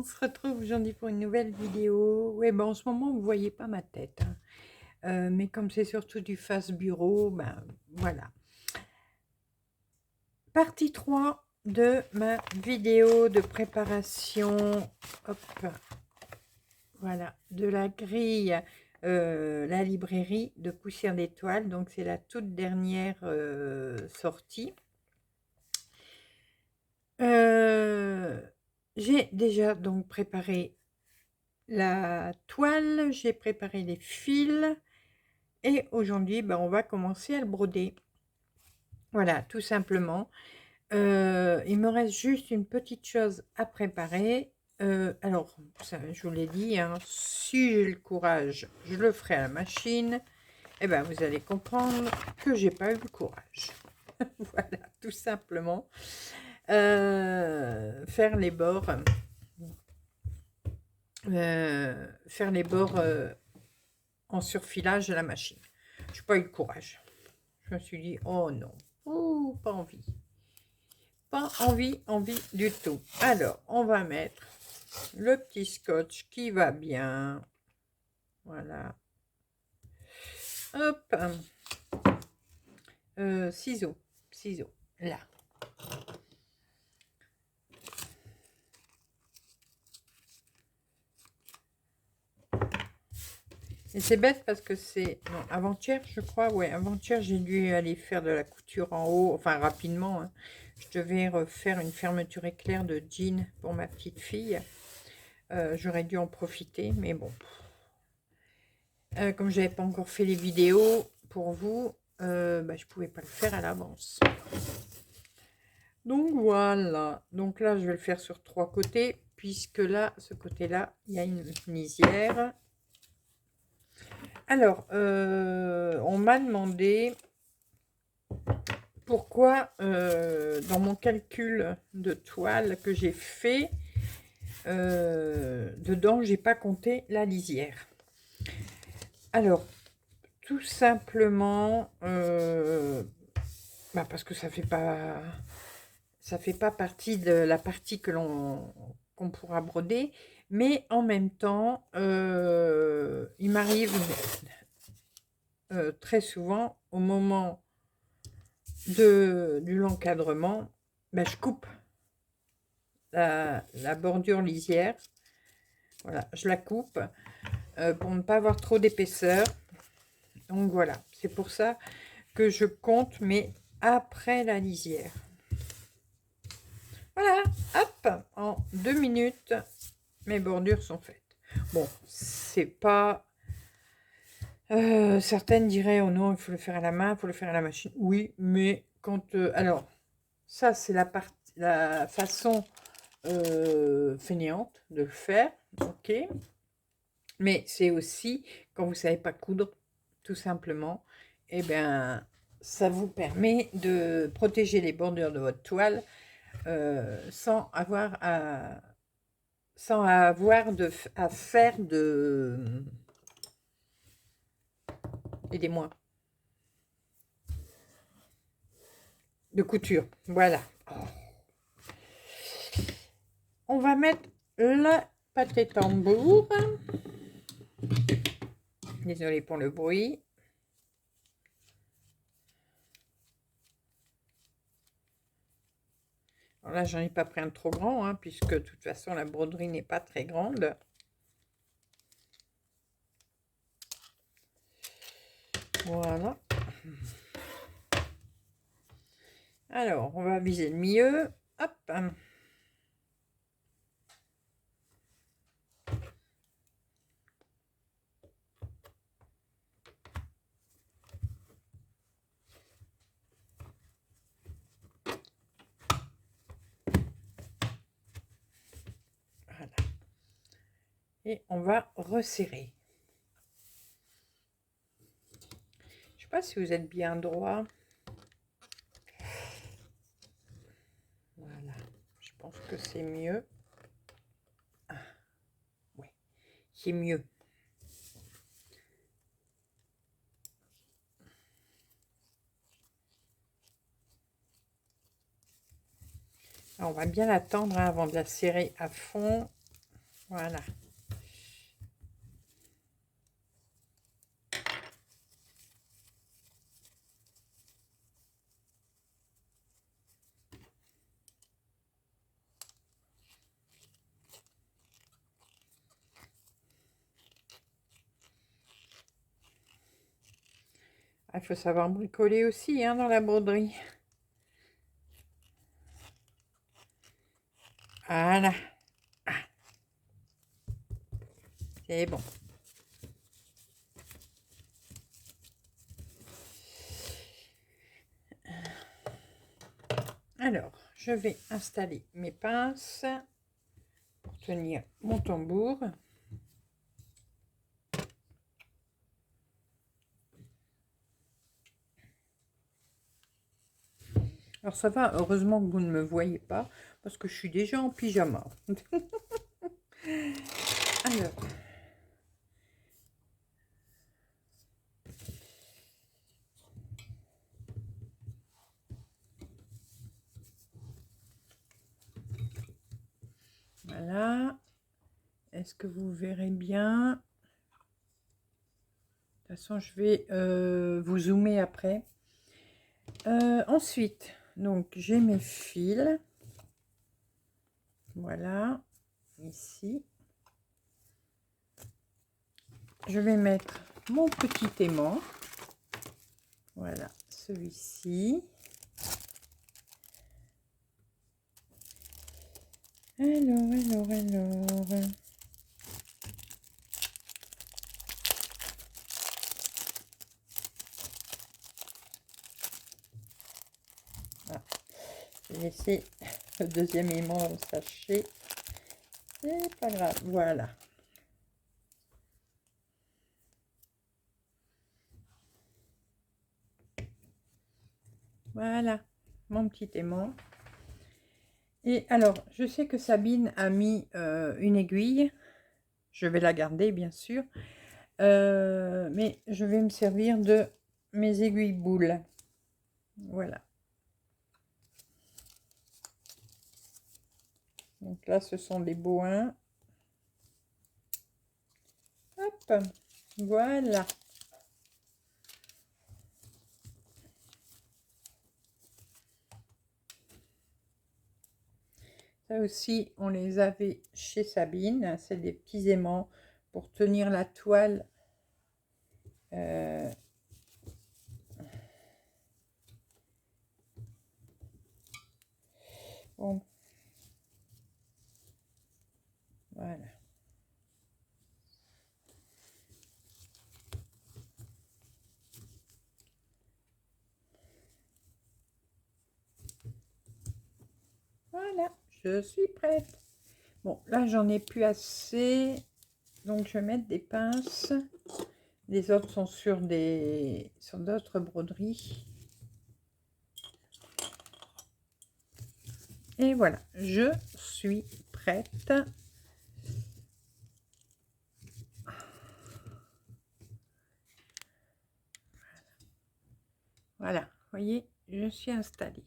se retrouve aujourd'hui pour une nouvelle vidéo. Ouais, en ce moment, vous voyez pas ma tête, hein. Mais comme c'est surtout du face bureau, ben voilà. Partie 3 de ma vidéo de préparation, hop, voilà, de la grille, la librairie de Poussière d'étoiles. Donc, c'est la toute dernière sortie. J'ai déjà donc préparé la toile, j'ai préparé les fils et aujourd'hui, on va commencer à le broder. Voilà, tout simplement. Il me reste juste une petite chose à préparer. Alors, ça, je vous l'ai dit, hein, si j'ai le courage, je le ferai à la machine. Et ben, vous allez comprendre que j'ai pas eu le courage. Voilà, tout simplement. Faire les bords. Faire les bords en surfilage à la machine. Je n'ai pas eu le courage. Je me suis dit, oh non, oh, pas envie. Pas envie du tout. Alors, on va mettre le petit scotch qui va bien. Voilà. Hop. Ciseaux, là. Et c'est bête parce que c'est... Non, avant-hier, je crois. Ouais, avant-hier, j'ai dû aller faire de la couture en haut. Enfin, rapidement. Hein. Je devais refaire une fermeture éclair de jean pour ma petite fille. J'aurais dû en profiter, mais bon. Comme je n'avais pas encore fait les vidéos pour vous, je pouvais pas le faire à l'avance. Donc voilà. Donc là, je vais le faire sur 3 côtés, puisque là, ce côté-là, il y a une lisière. Alors, on m'a demandé pourquoi, dans mon calcul de toile que j'ai fait, dedans, j'ai pas compté la lisière. Alors, tout simplement, parce que ça fait pas partie de la partie qu'on pourra broder, mais en même temps, il m'arrive très souvent au moment de l'encadrement, je coupe la bordure lisière. Voilà, je la coupe pour ne pas avoir trop d'épaisseur. Donc voilà, c'est pour ça que je compte, mais après la lisière. Voilà, hop, en 2 minutes, mes bordures sont faites. Bon, c'est pas... certaines diraient, oh non, il faut le faire à la main, il faut le faire à la machine. Oui, mais quand... alors, ça, c'est la façon fainéante de le faire, ok. Mais c'est aussi, quand vous ne savez pas coudre, tout simplement, eh bien, ça vous permet de protéger les bordures de votre toile sans avoir à faire de... Aidez-moi. De couture. Voilà. On va mettre le pâté tambour. Désolée pour le bruit. Alors là, j'en ai pas pris un trop grand, hein, puisque de toute façon, la broderie n'est pas très grande. Voilà. Alors, on va viser le milieu. Hop. Voilà. Et on va resserrer. Je sais pas si vous êtes bien droit. Voilà. Je pense que c'est mieux. Ah, oui, c'est mieux. Alors, on va bien l'attendre avant de la serrer à fond. Voilà. Il faut savoir bricoler aussi hein, dans la broderie. Voilà. Ah, c'est bon. Alors, je vais installer mes pinces pour tenir mon tambour. Alors ça va, heureusement que vous ne me voyez pas, parce que je suis déjà en pyjama. Alors, voilà. Est-ce que vous verrez bien? De toute façon, je vais vous zoomer après. Ensuite, donc j'ai mes fils. Voilà, ici. Je vais mettre mon petit aimant. Voilà, celui-ci. Alors. Ah, j'ai laissé le deuxième aimant dans le sachet. C'est pas grave, voilà. Voilà, mon petit aimant. Et alors, je sais que Sabine a mis une aiguille. Je vais la garder, bien sûr. Mais je vais me servir de mes aiguilles boules. Voilà. Donc là, ce sont des boins. Hop, voilà. Ça aussi, on les avait chez Sabine. C'est des petits aimants pour tenir la toile. Bon. Voilà. Voilà, je suis prête. Bon, là, j'en ai plus assez. Donc, je vais mettre des pinces. Les autres sont sur d'autres broderies. Et voilà, je suis prête. Voilà, vous voyez, je suis installée.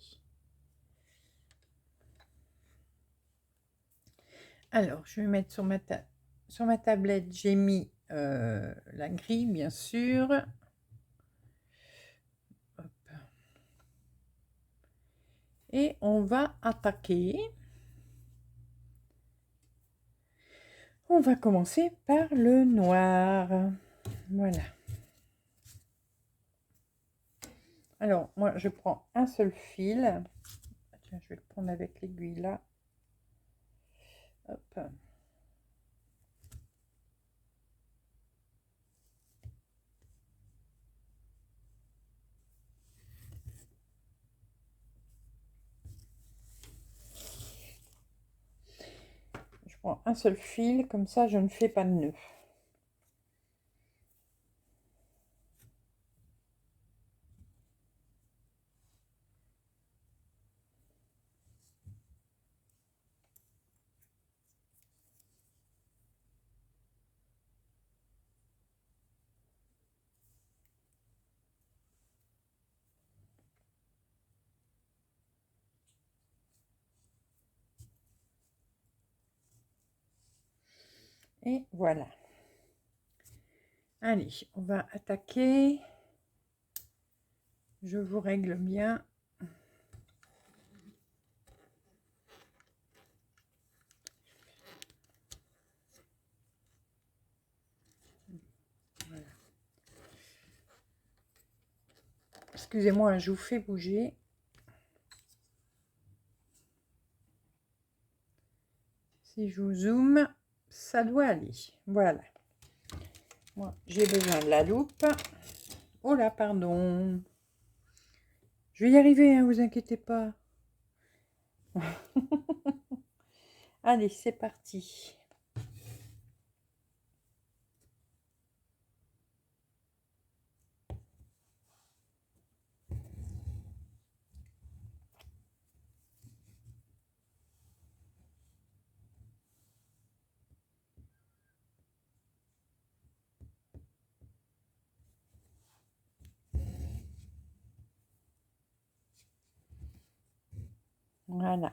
Alors, je vais mettre sur ma tablette, j'ai mis la grille, bien sûr. Hop. Et on va attaquer. On va commencer par le noir. Voilà. Alors, moi, je prends un seul fil. Tiens, je vais le prendre avec l'aiguille là. Hop. Je prends un seul fil, comme ça, je ne fais pas de nœud. Et voilà. Allez, on va attaquer. Je vous règle bien. Voilà. Excusez-moi, je vous fais bouger. Si je vous zoome, ça doit aller. Voilà. Moi, j'ai besoin de la loupe. Oh là, pardon. Je vais y arriver, hein, vous inquiétez pas. Allez, c'est parti. Voilà.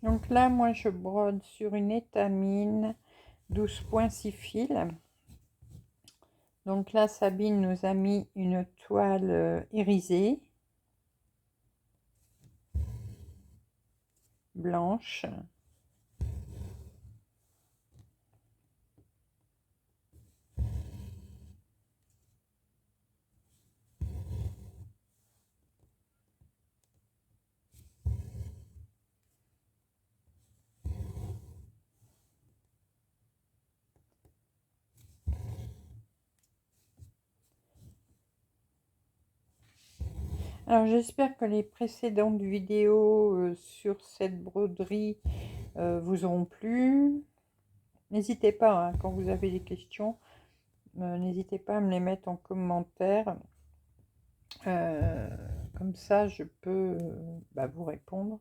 Donc là, moi, je brode sur une étamine 12,6 fils. Donc là, Sabine nous a mis une toile irisée, blanche. Alors j'espère que les précédentes vidéos sur cette broderie vous auront plu. N'hésitez pas, hein, quand vous avez des questions, n'hésitez pas à me les mettre en commentaire. Comme ça, je peux vous répondre.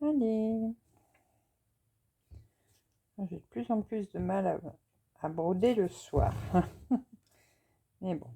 Allez. J'ai de plus en plus de mal à broder le soir. Mais bon.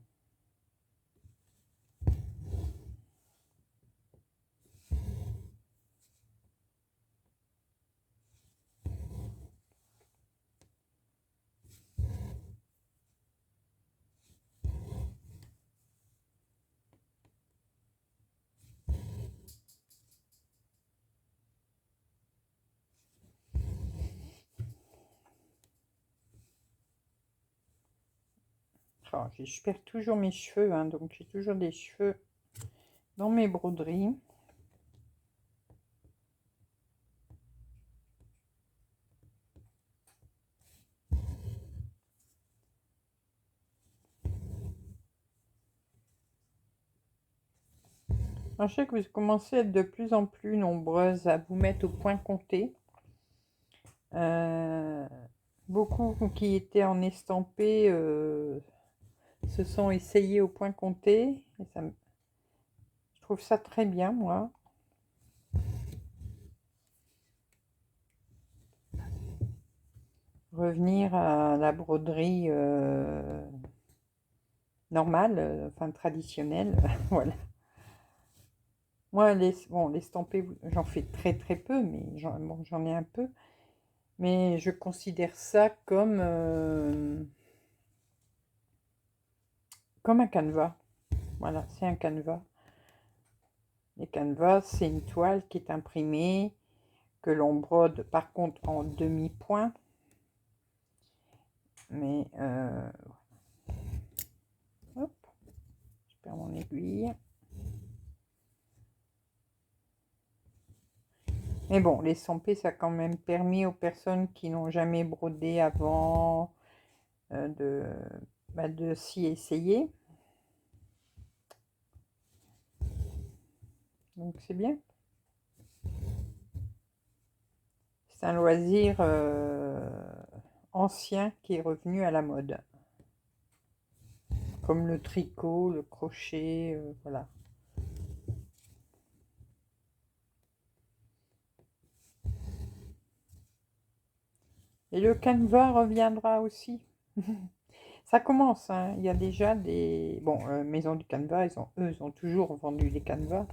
Oh, je perds toujours mes cheveux, hein, donc j'ai toujours des cheveux dans mes broderies. Alors, je sais que vous commencez à être de plus en plus nombreuses à vous mettre au point compté. Beaucoup qui étaient en estampé se sont essayés au point compté. Et ça, je trouve ça très bien, moi. Revenir à la broderie normale, enfin traditionnelle, voilà. Moi, l'estampé, j'en fais très très peu, mais j'en ai un peu. Mais je considère ça comme un canevas. Voilà, c'est un canevas. Les canevas, c'est une toile qui est imprimée, que l'on brode par contre en demi-point. Mais, hop, je perds mon aiguille. Mais bon, les 100p, ça a quand même permis aux personnes qui n'ont jamais brodé avant de, de s'y essayer. Donc c'est bien. C'est un loisir ancien qui est revenu à la mode. Comme le tricot, le crochet, voilà. Et le canevas reviendra aussi. Ça commence, hein. Il y a déjà des... Bon, Maison du Canevas, eux, ils ont toujours vendu des canevas.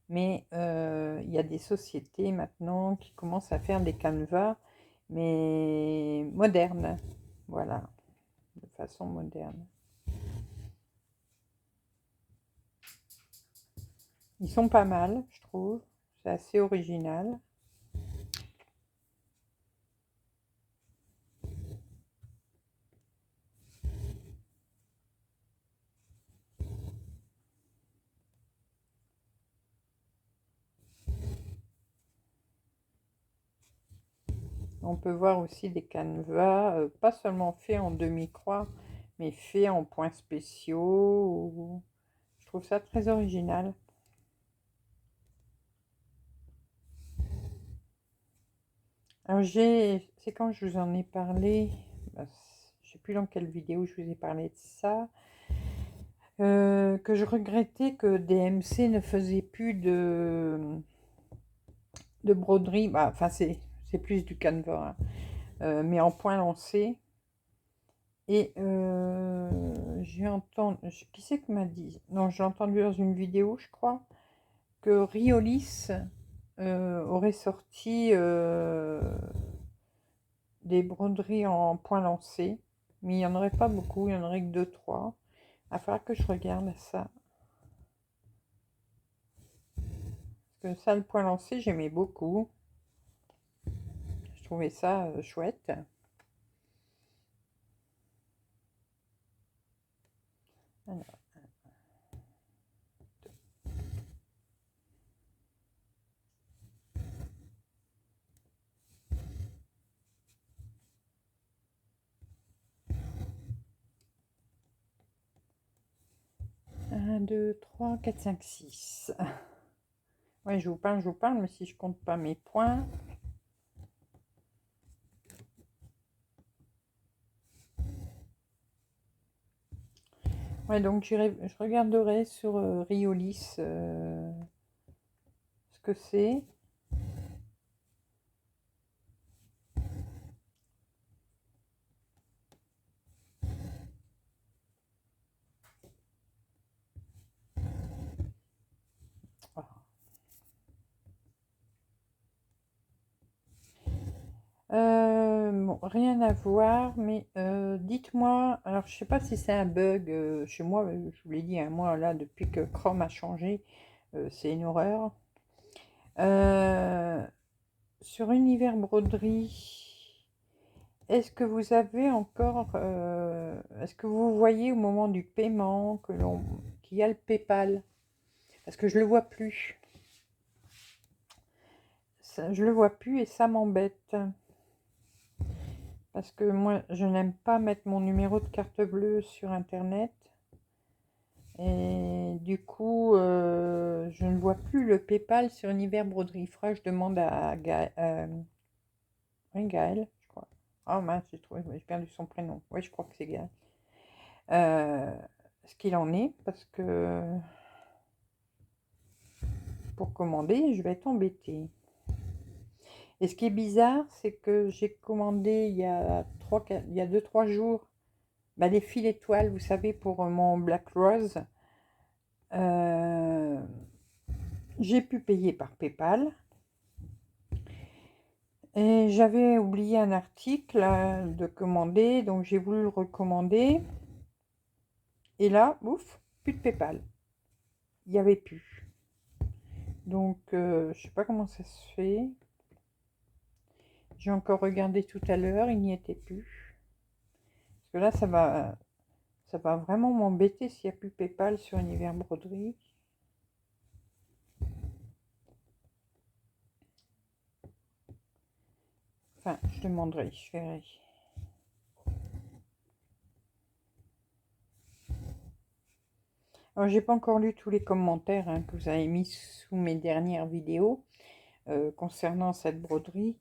Mais il y a des sociétés maintenant qui commencent à faire des canevas, mais modernes. Voilà, de façon moderne. Ils sont pas mal, je trouve. C'est assez original. On peut voir aussi des canevas, pas seulement faits en demi-croix, mais faits en points spéciaux. Je trouve ça très original. Alors c'est quand je vous en ai parlé, je sais plus dans quelle vidéo je vous ai parlé de ça, que je regrettais que DMC ne faisait plus de broderie, enfin c'est plus du canevas, hein, mais en point lancé. Et j'ai entendu, qui c'est qui m'a dit? Non, j'ai entendu dans une vidéo, je crois, que Riolis aurait sorti des broderies en point lancé, mais il n'y en aurait pas beaucoup, il n'y en aurait que 2-3. Il va falloir que je regarde ça. Parce que ça, le point lancé, j'aimais beaucoup. Je trouvais ça chouette. Alors, 1, 2, 3, 4, 5, 6. Ouais, je vous parle, mais si je compte pas mes points. Ouais, donc je regarderai sur Riolis ce que c'est. Bon, rien à voir, mais dites-moi, alors je sais pas si c'est un bug chez moi, je vous l'ai dit, hein, moi là, depuis que Chrome a changé, c'est une horreur. Sur Univers Broderie, est-ce que vous avez encore, est-ce que vous voyez au moment du paiement qu'il y a le PayPal? Parce que je le vois plus. Je le vois plus et ça m'embête. Parce que moi, je n'aime pas mettre mon numéro de carte bleue sur Internet. Et du coup, je ne vois plus le PayPal sur Univers Broderie. Il faudra que je demande à oui, Gaël, je crois. Oh mince, j'ai perdu son prénom. Oui, je crois que c'est Gaël. Ce qu'il en est, parce que pour commander, je vais être embêtée. Et ce qui est bizarre, c'est que j'ai commandé il y a 2-3 jours des fils étoiles, vous savez, pour mon Black Rose. J'ai pu payer par PayPal. Et j'avais oublié un article de commander, donc j'ai voulu le recommander. Et là, ouf, plus de PayPal. Il n'y avait plus. Donc, je sais pas comment ça se fait. J'ai encore regardé tout à l'heure, il n'y était plus. Parce que là, ça va vraiment m'embêter s'il n'y a plus PayPal sur Univers Broderie. Enfin, je demanderai, je verrai. Alors, j'ai pas encore lu tous les commentaires hein, que vous avez mis sous mes dernières vidéos concernant cette broderie.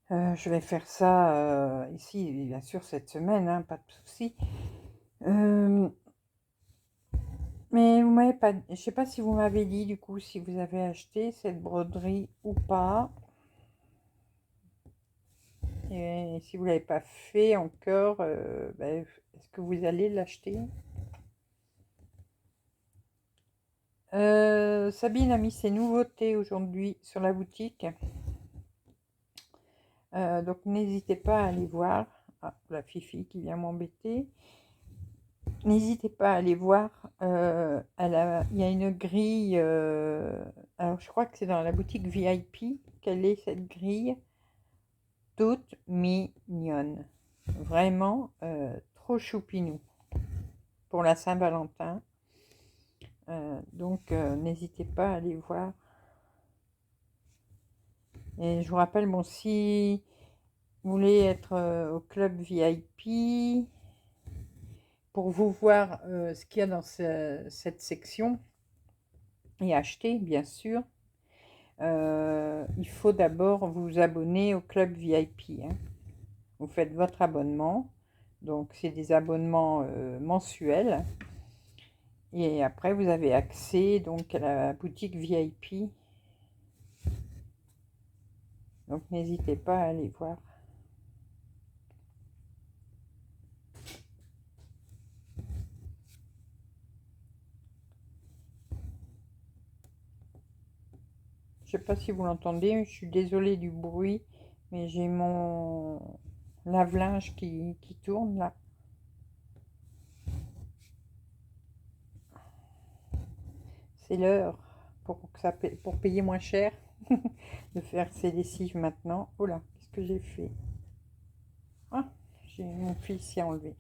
Je vais faire ça ici, bien sûr, cette semaine, hein, pas de souci. Mais vous m'avez pas, je sais pas si vous m'avez dit du coup si vous avez acheté cette broderie ou pas. Et si vous l'avez pas fait encore, ben, est-ce que vous allez l'acheter? Sabine a mis ses nouveautés aujourd'hui sur la boutique. Donc n'hésitez pas à aller voir. Ah, la Fifi qui vient m'embêter. N'hésitez pas à aller voir. Il y a une grille. Alors je crois que c'est dans la boutique VIP qu'elle est cette grille. Toute mignonne. Vraiment trop choupinou pour la Saint-Valentin. Donc n'hésitez pas à aller voir. Et je vous rappelle, bon, si vous voulez être au club VIP, pour vous voir ce qu'il y a dans cette section, et acheter, bien sûr, il faut d'abord vous abonner au club VIP. Hein. Vous faites votre abonnement. Donc, c'est des abonnements mensuels. Et après, vous avez accès donc à la boutique VIP. Donc, n'hésitez pas à aller voir. Je sais pas si vous l'entendez, je suis désolée du bruit, mais j'ai mon lave-linge qui tourne là. C'est l'heure pour payer moins cher de faire ces lessives maintenant. Oh là, qu'est-ce que j'ai fait? Ah, j'ai mon fils s'y a enlevé.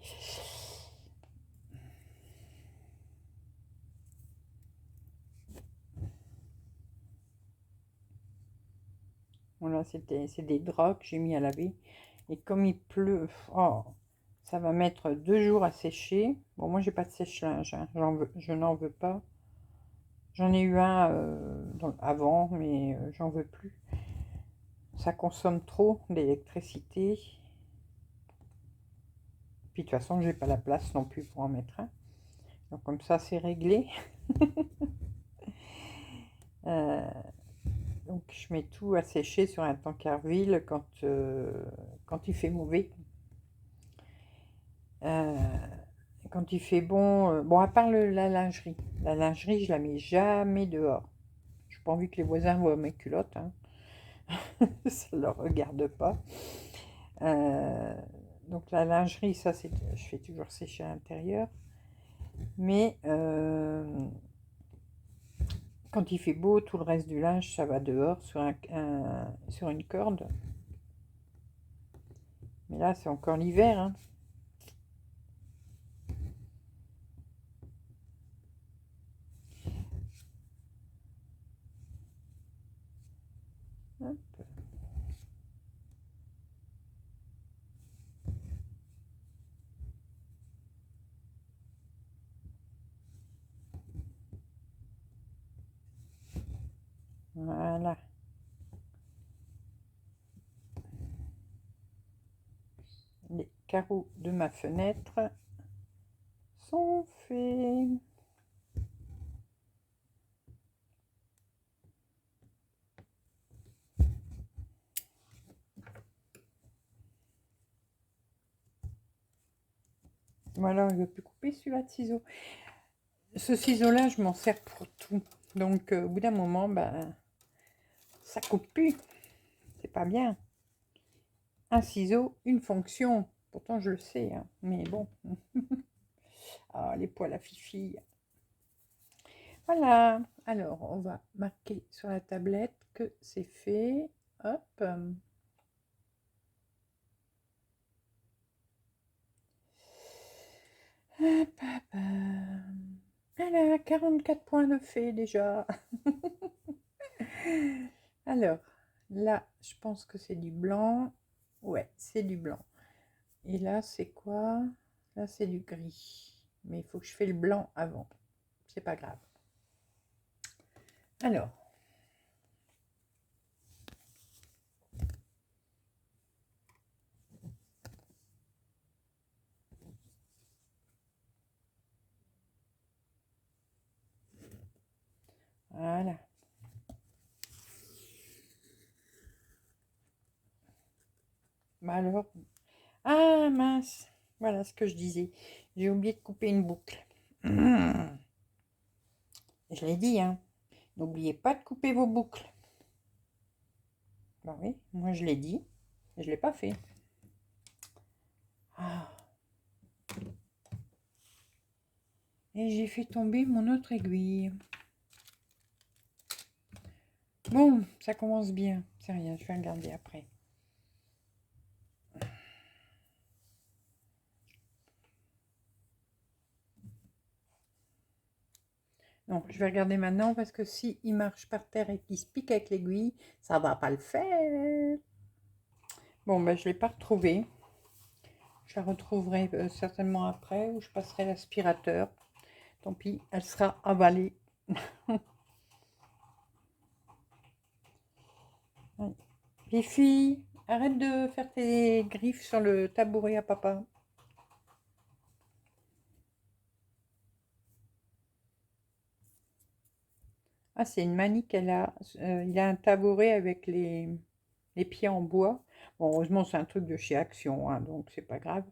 Voilà, c'est des draps que j'ai mis à laver. Et comme il pleut, oh, ça va mettre 2 jours à sécher. Bon, moi, j'ai pas de sèche-linge, hein. Je n'en veux pas. J'en ai eu un avant, mais j'en veux plus. Ça consomme trop d'électricité. Puis de toute façon, j'ai pas la place non plus pour en mettre un. Donc comme ça, c'est réglé. Donc je mets tout à sécher sur un tankerville quand il fait mauvais. Quand il fait bon, bon à part la lingerie. La lingerie, je la mets jamais dehors. Je n'ai pas envie que les voisins voient mes culottes. Hein. Ça ne leur regarde pas. Donc la lingerie, ça, je fais toujours sécher à l'intérieur. Mais quand il fait beau, tout le reste du linge, ça va dehors sur une corde. Mais là, c'est encore l'hiver. Hein. Hop. Voilà. Les carreaux de ma fenêtre sont faits. Voilà, je ne peux couper celui-là de ciseau. Ce ciseau-là, je m'en sers pour tout. Donc, au bout d'un moment, ben, ça coupe plus. C'est pas bien. Un ciseau, une fonction. Pourtant, je le sais, hein, mais bon. Ah, les poils à fifi. Voilà. Alors, on va marquer sur la tablette que c'est fait. Hop. Hop, hop, hop. Voilà, 44 points de fait déjà. Alors, là, je pense que c'est du blanc. Ouais, c'est du blanc. Et là, c'est quoi? Là, c'est du gris. Mais il faut que je fasse le blanc avant. C'est pas grave. Alors, voilà. Bah alors, ah mince, voilà ce que je disais. J'ai oublié de couper une boucle. Je l'ai dit, hein. N'oubliez pas de couper vos boucles. Bah oui, moi je l'ai dit. Et je l'ai pas fait. Ah. Et j'ai fait tomber mon autre aiguille. Bon, ça commence bien. C'est rien, je vais regarder après. Non, je vais regarder maintenant parce que si il marche par terre et qu'il se pique avec l'aiguille, ça va pas le faire. Bon, ben je l'ai pas retrouvée. Je la retrouverai certainement après ou je passerai l'aspirateur. Tant pis, elle sera avalée. Les filles, arrête de faire tes griffes sur le tabouret à papa. Ah, c'est une manie qu'elle a. Il a un tabouret avec les pieds en bois. Bon, heureusement, c'est un truc de chez Action, hein, donc c'est pas grave.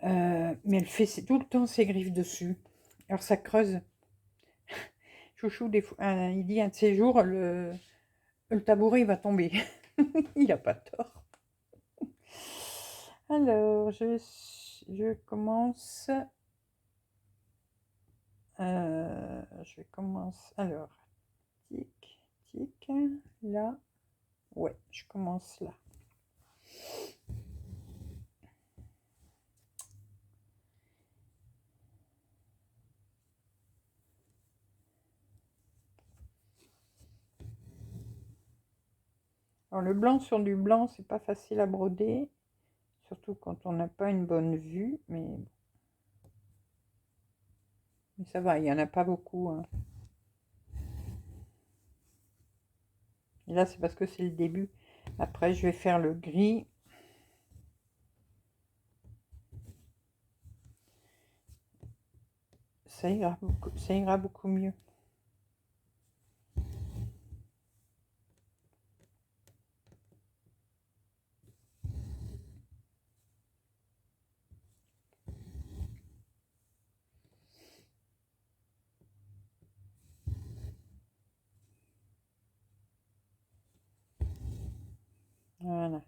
Mais elle fait tout le temps ses griffes dessus. Alors ça creuse. Chouchou, des fois, il dit un de ces jours, le tabouret il va tomber. Il a pas tort. Alors, je commence. Je commence. Alors, tic, tic, là. Ouais, je commence là. Alors, le blanc sur du blanc, c'est pas facile à broder. Surtout quand on n'a pas une bonne vue. Mais ça va, il n'y en a pas beaucoup, hein. Et là, c'est parce que c'est le début. Après, je vais faire le gris. Ça ira beaucoup mieux. Voilà.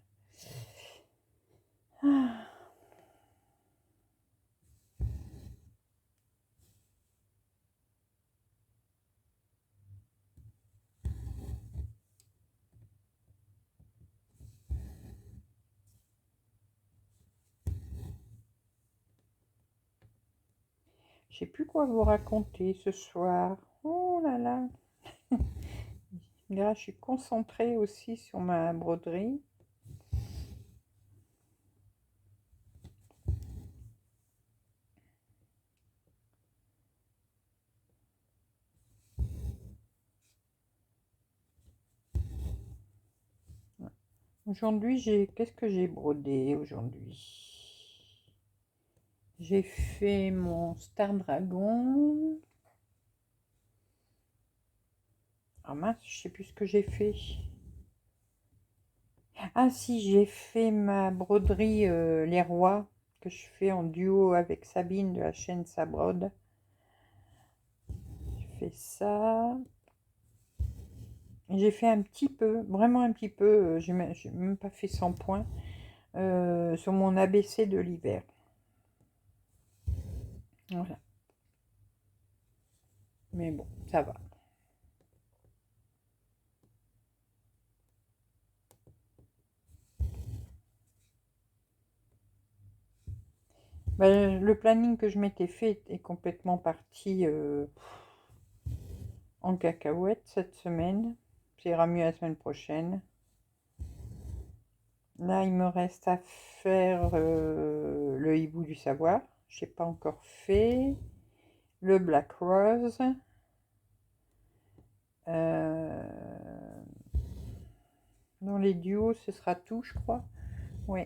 Ah. Je sais plus quoi vous raconter ce soir. Oh là là. Là, je suis concentrée aussi sur ma broderie. Aujourd'hui, qu'est-ce que j'ai brodé aujourd'hui? J'ai fait mon Star Dragon. Ah mince, je sais plus ce que j'ai fait. Ah si, j'ai fait ma broderie Les Rois que je fais en duo avec Sabine de la chaîne Sabrode. J'ai fait ça. J'ai fait un petit peu, vraiment un petit peu, j'ai même pas fait 100 points sur mon ABC de l'hiver. Voilà. Mais bon, ça va. Ben, le planning que je m'étais fait est complètement parti en cacahuète cette semaine. Ça ira mieux la semaine prochaine. Là, il me reste à faire le hibou du savoir. Je n'ai pas encore fait. Le Black Rose. Dans les duos, ce sera tout, je crois. Oui.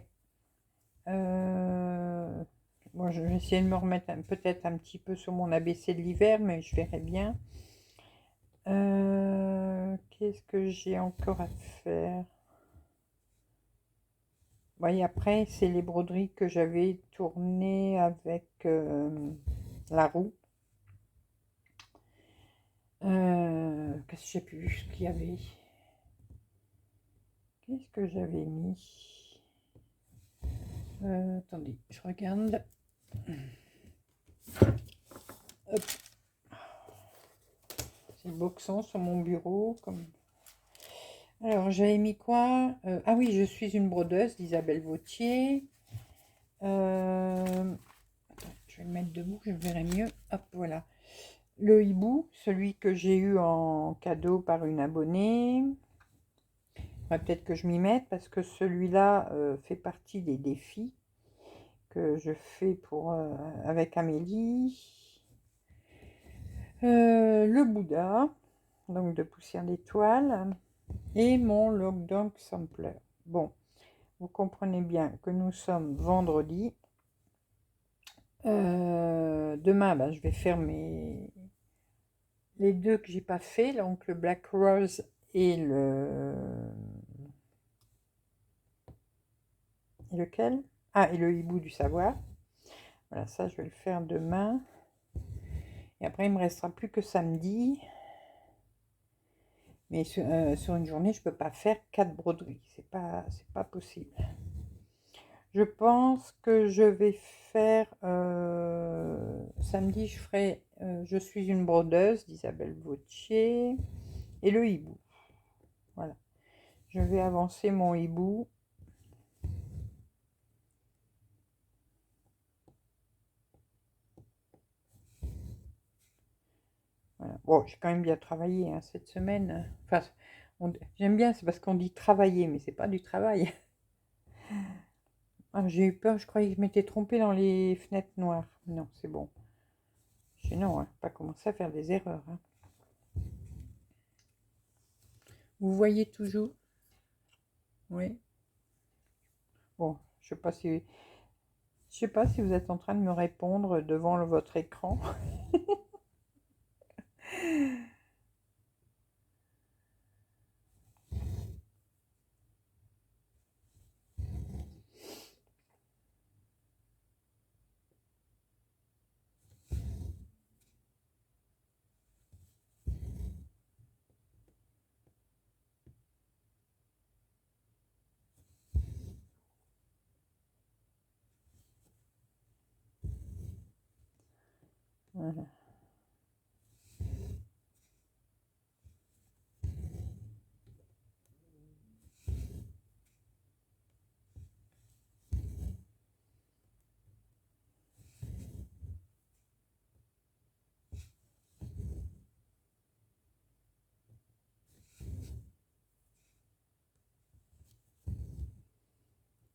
Bon, je vais essayer de me remettre peut-être un petit peu sur mon ABC de l'hiver, mais je verrai bien. Qu'est-ce que j'ai encore à faire? Et après, c'est les broderies que j'avais tournées avec la roue. Qu'est-ce que j'ai plus ce qu'il y avait? Qu'est-ce que j'avais mis? Attendez, je regarde. Hop. C'est le boxon sur mon bureau. Alors, j'avais mis quoi? Ah oui, je suis une brodeuse d'Isabelle Vautier. Attends, je vais le mettre debout, je verrai mieux. Hop, voilà. Le hibou, celui que j'ai eu en cadeau par une abonnée. Peut-être que je m'y mette parce que celui-là fait partie des défis que je fais avec Amélie. Le Bouddha, donc de poussière d'étoile, et mon Lockdown Sampler. Bon, vous comprenez bien que nous sommes vendredi. Demain, je vais faire les deux que j'ai pas fait, donc le Black Rose et lequel? Ah, et le hibou du savoir. Voilà, ça je vais le faire demain. Et après, il me restera plus que samedi. Mais sur une journée, je peux pas faire 4 broderies. C'est pas possible. Je pense que je vais faire samedi, je ferai Je suis une brodeuse d'Isabelle Vautier et le hibou. Voilà. Je vais avancer mon hibou. Voilà. Bon, j'ai quand même bien travaillé cette semaine. Enfin, j'aime bien, c'est parce qu'on dit travailler, mais c'est pas du travail. Ah, j'ai eu peur, je croyais que je m'étais trompée dans les fenêtres noires. Non, c'est bon. Sinon, hein, pas commencer à faire des erreurs. Hein. Vous voyez toujours? Oui. Bon, je sais pas si vous êtes en train de me répondre devant votre écran. Voilà.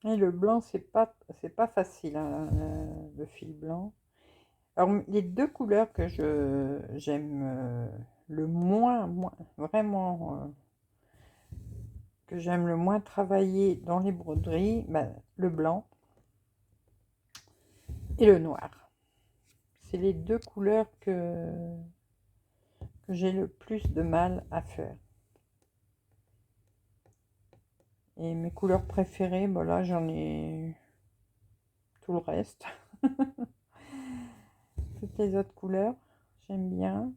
Et le blanc, c'est pas facile, hein, le fil blanc. Alors, les deux couleurs que j'aime le vraiment, que j'aime le moins travailler dans les broderies, le blanc et le noir. C'est les deux couleurs que j'ai le plus de mal à faire. Et mes couleurs préférées, là j'en ai tout le reste. Toutes les autres couleurs, j'aime bien.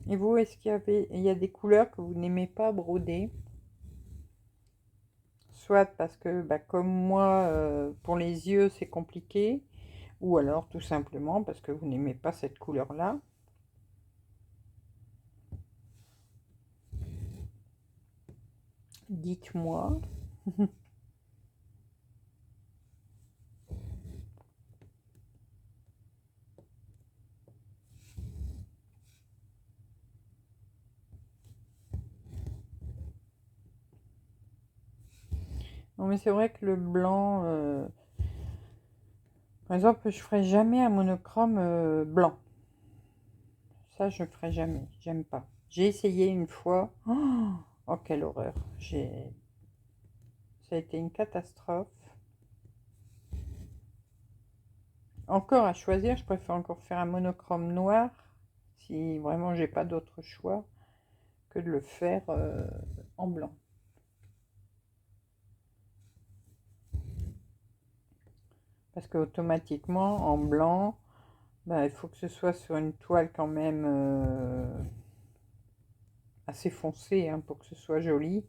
Et vous, est-ce il y a des couleurs que vous n'aimez pas broder? Soit parce que, comme moi, pour les yeux, c'est compliqué, ou alors tout simplement parce que vous n'aimez pas cette couleur-là. Dites-moi. Non, mais c'est vrai que le blanc, par exemple, je ferai jamais un monochrome blanc. Ça, je ferai jamais. J'aime pas. J'ai essayé une fois. Oh, quelle horreur. Ça a été une catastrophe. Encore à choisir, je préfère encore faire un monochrome noir, si vraiment j'ai pas d'autre choix, que de le faire en blanc. Parce qu'automatiquement, en blanc, bah, il faut que ce soit sur une toile quand même assez foncée hein, pour que ce soit joli.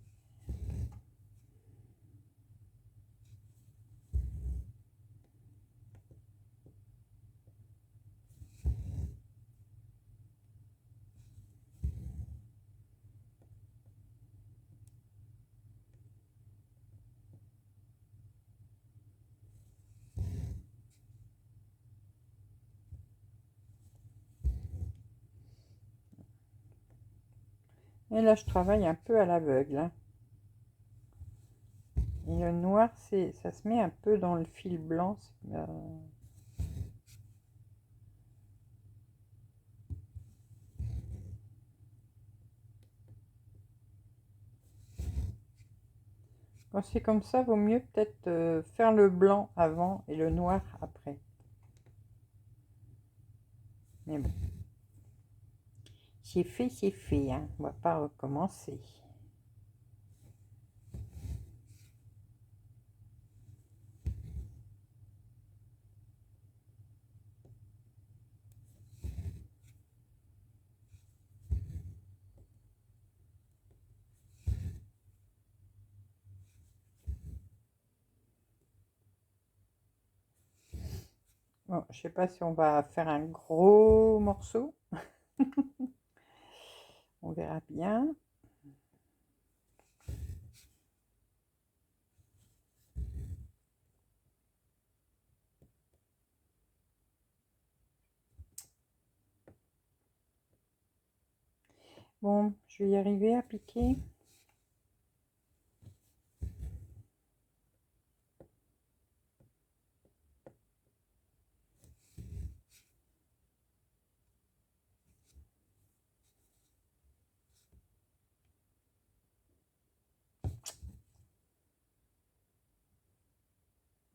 Et là, je travaille un peu à l'aveugle. Hein. Et le noir, ça se met un peu dans le fil blanc. Quand c'est comme ça, vaut mieux peut-être faire le blanc avant et le noir après. Mais bon, c'est fait, hein. On va pas recommencer. Bon, je sais pas si on va faire un gros morceau. On verra bien. Bon, je vais y arriver à piquer.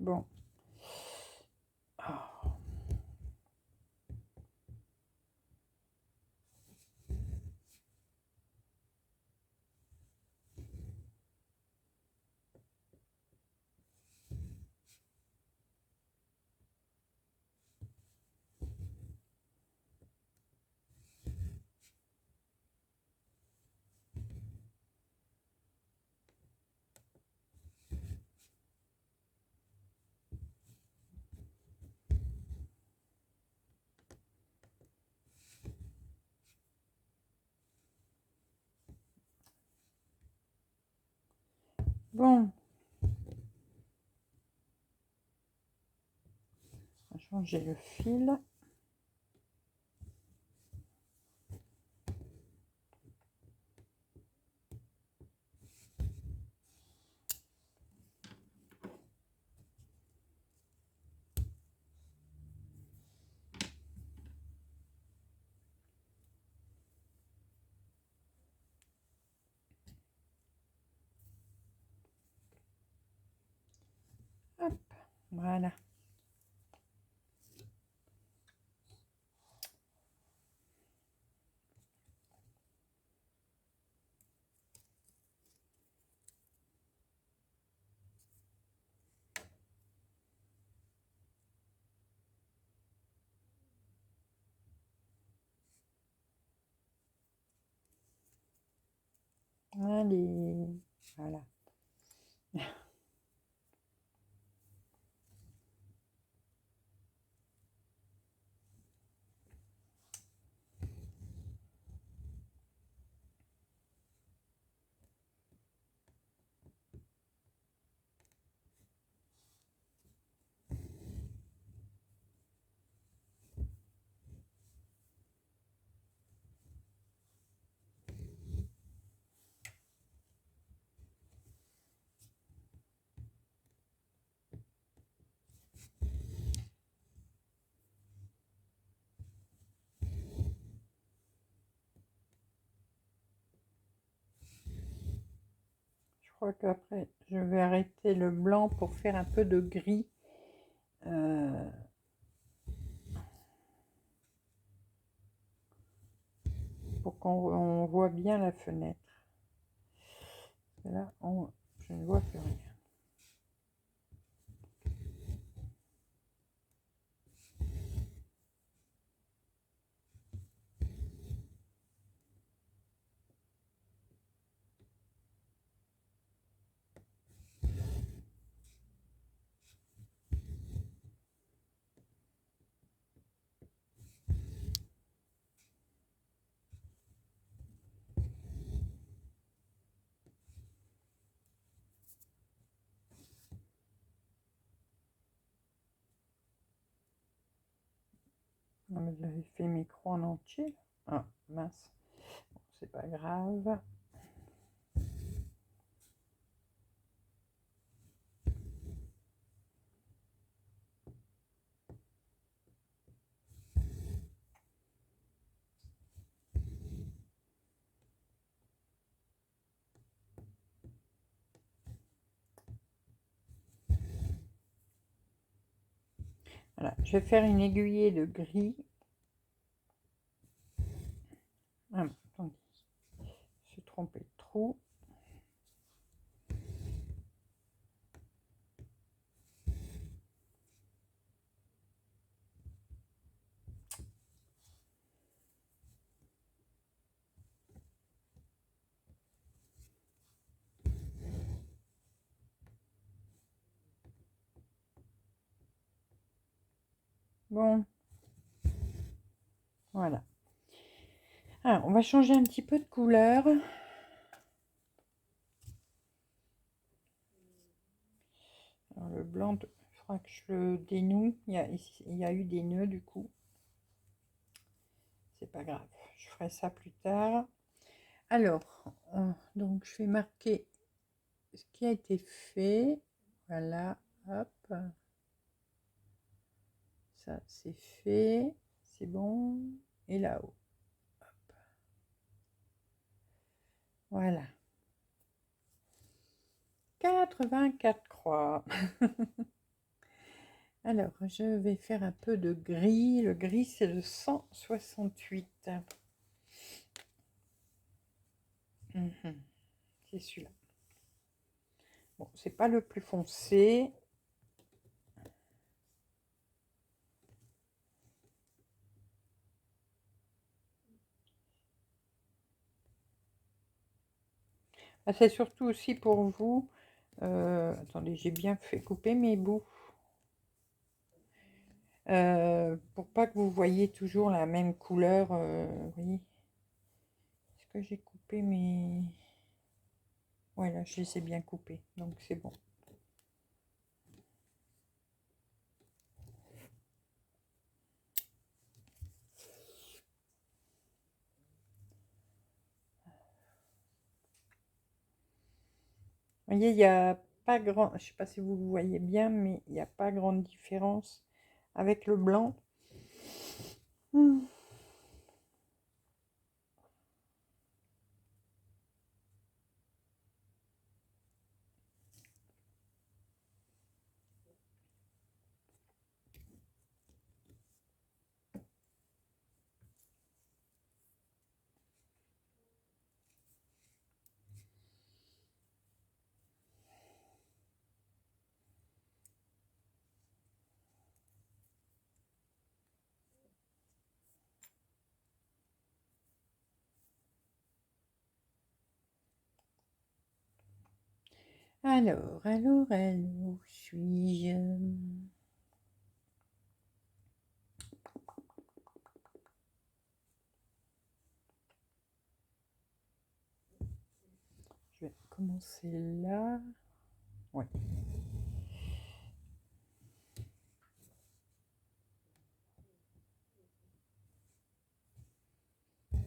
Bon. Oh. Bon. On va changer le fil. Hop. Voilà. Allez. Voilà. crois qu'après, je vais arrêter le blanc pour faire un peu de gris. Pour qu'on voit bien la fenêtre. Et là, je ne vois plus rien. Non, mais j'avais fait mes croix en entier. Ah, mince. Bon, c'est pas grave. Voilà, je vais faire une aiguillée de gris. Ah, attendez, je suis trompée de trou. Bon, voilà. Alors, on va changer un petit peu de couleur. Alors, le blanc, il faudra que je le dénoue. Il y a eu des nœuds du coup. C'est pas grave, je ferai ça plus tard. Alors, donc je vais marquer ce qui a été fait. Voilà, hop. Ça, c'est fait. C'est bon. Et là-haut. Hop. Voilà. 84 croix. Alors, je vais faire un peu de gris. Le gris, c'est le 168. C'est celui-là. Bon, c'est pas le plus foncé. Ah, c'est surtout aussi pour vous. Attendez, j'ai bien fait couper mes bouts. Pour pas que vous voyez toujours la même couleur. Vous voyez, est-ce que j'ai coupé mes... Voilà, je les ai bien coupés, donc c'est bon. Vous voyez, il n'y a pas grand... Je sais pas si vous le voyez bien, mais il n'y a pas grande différence avec le blanc. Alors, où suis-je? Je vais commencer là. Ouais.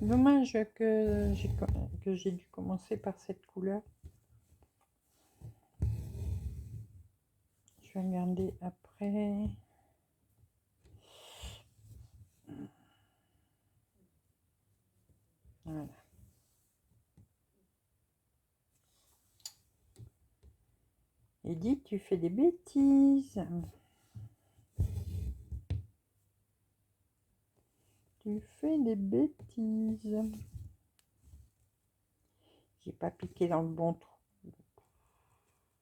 Dommage que j'ai dû commencer par cette couleur. Je vais regarder après. Voilà. Edith, tu fais des bêtises. Tu fais des bêtises. J'ai pas piqué dans le bon trou.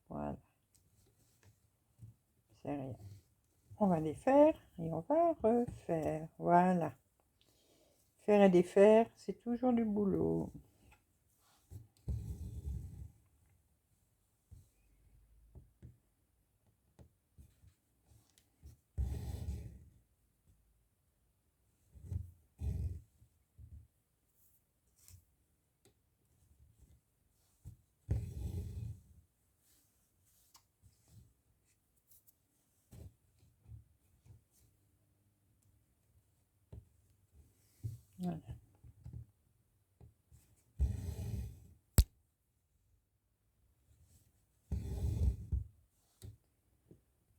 Voilà. C'est rien. On va défaire et on va refaire. Voilà. Faire et défaire, c'est toujours du boulot. Voilà.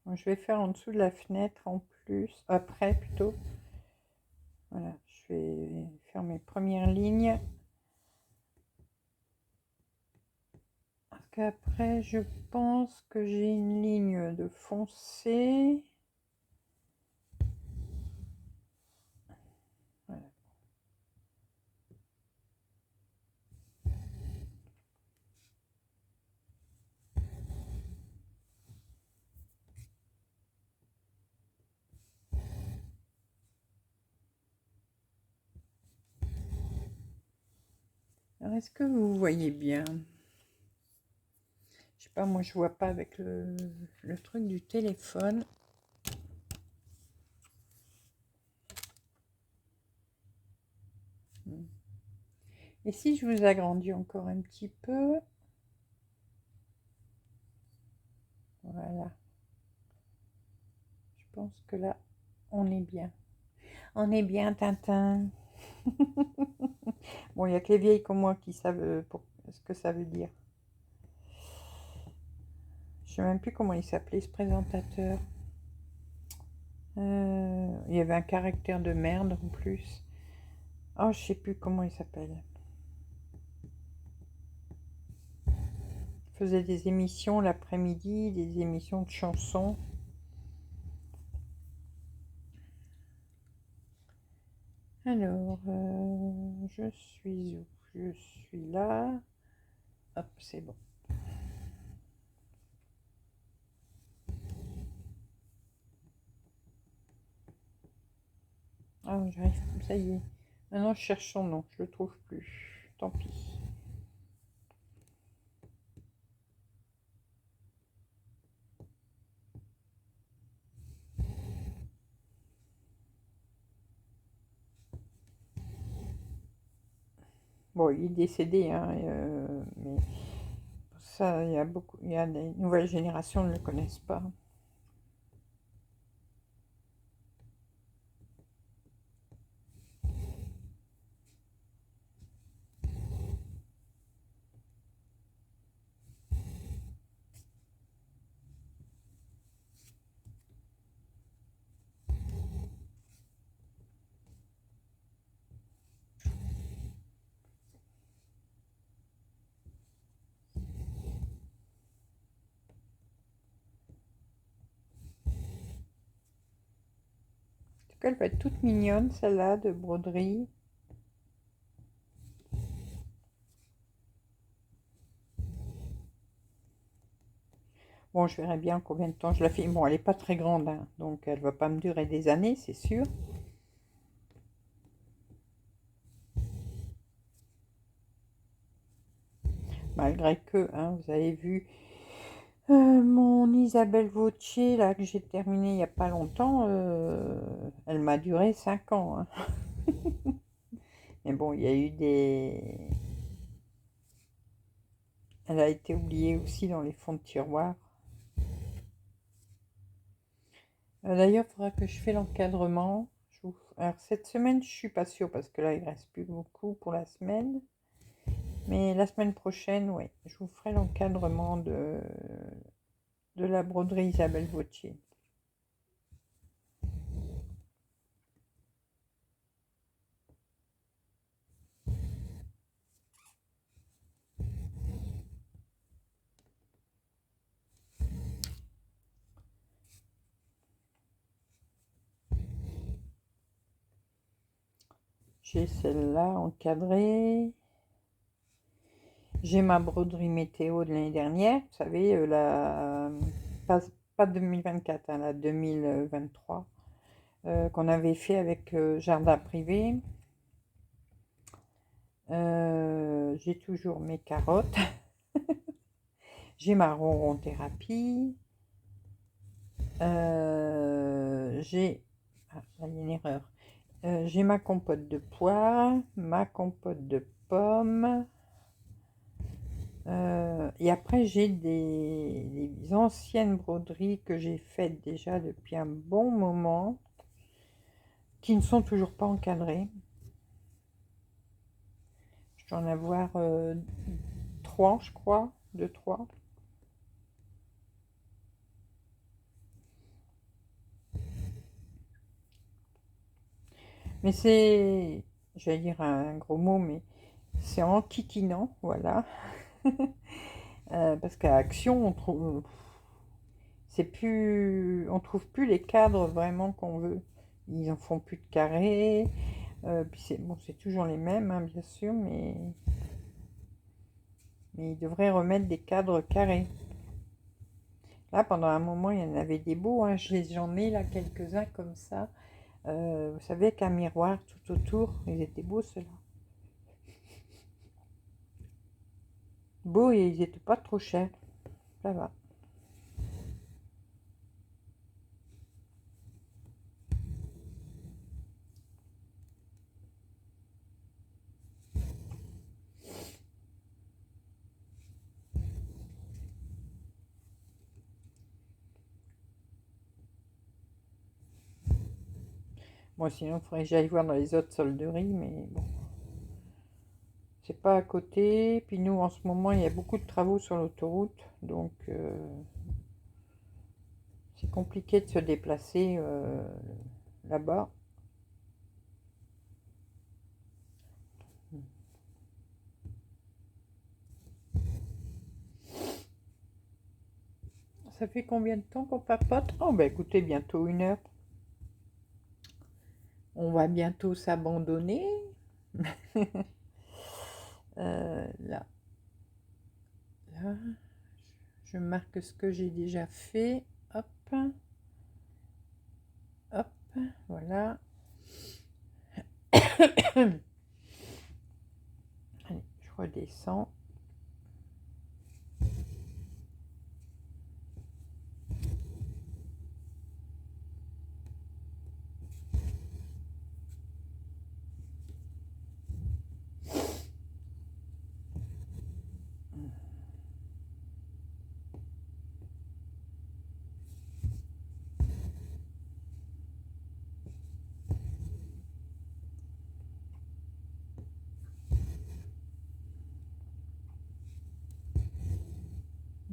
Bon, je vais faire en dessous de la fenêtre en plus, après plutôt. Voilà, je vais faire mes premières lignes. Parce qu'après, je pense que j'ai une ligne de foncé. Voilà. Alors, est-ce que vous voyez bien? Je sais pas, moi je vois pas avec le truc du téléphone. Et si je vous agrandis encore un petit peu? Voilà. Je pense que là, on est bien. On est bien, Tintin. Bon, il n'y a que les vieilles comme moi qui savent ce que ça veut dire. Je sais même plus comment il s'appelait ce présentateur. Il y avait un caractère de merde en plus. Oh, je sais plus comment il s'appelle. Il faisait des émissions l'après-midi, des émissions de chansons. Alors, je suis où? Je suis là. Hop, c'est bon. Ah, j'arrive, ça y est. Maintenant, je cherche son nom, je le trouve plus. Tant pis. Bon, il est décédé, hein, mais ça, il y a beaucoup, il y a des nouvelles générations ne le connaissent pas. En tout cas, elle va être toute mignonne, celle-là, de broderie. Bon, je verrai bien combien de temps je la fais. Bon, elle n'est pas très grande, hein, donc elle va pas me durer des années, c'est sûr. Malgré que, hein, vous avez vu mon Isabelle Vautier, là, que j'ai terminé il n'y a pas longtemps, elle m'a duré 5 ans. Hein. Mais bon, il y a eu des... Elle a été oubliée aussi dans les fonds de tiroir. D'ailleurs, il faudra que je fasse l'encadrement. Alors, cette semaine, je suis pas sûre parce que là, il reste plus beaucoup pour la semaine. Mais la semaine prochaine, oui, je vous ferai l'encadrement de la broderie Isabelle Vautier. J'ai celle-là encadrée. J'ai ma broderie météo de l'année dernière, vous savez, pas 2024, hein, la 2023, qu'on avait fait avec Jardin Privé. J'ai toujours mes carottes. J'ai ma ronron thérapie. J'ai... Ah, là, il y a une erreur. J'ai ma compote de poire, ma compote de pommes. Et après, j'ai des anciennes broderies que j'ai faites déjà depuis un bon moment, qui ne sont toujours pas encadrées. Je dois en avoir 3, je crois, 2, 3. Mais c'est, j'allais dire un gros mot, mais c'est enquiquinant, voilà. Parce qu'à Action, on trouve plus les cadres vraiment qu'on veut. Ils en font plus de carrés. Puis c'est toujours les mêmes, hein, bien sûr, mais ils devraient remettre des cadres carrés. Là, pendant un moment, il y en avait des beaux, hein. J'en ai là quelques-uns comme ça. Vous savez, avec un miroir tout autour. Ils étaient beaux, ceux-là. Beaux et ils n'étaient pas trop chers. Ça va. Bon, sinon, il faudrait que j'aille voir dans les autres solderies, mais bon. C'est pas à côté. Puis nous, en ce moment, il y a beaucoup de travaux sur l'autoroute. Donc, c'est compliqué de se déplacer là-bas. Ça fait combien de temps qu'on papote? Oh, bah écoutez, bientôt 1 heure. On va bientôt s'abandonner. Là, là, je marque ce que j'ai déjà fait. Hop, hop, voilà. Allez, je redescends.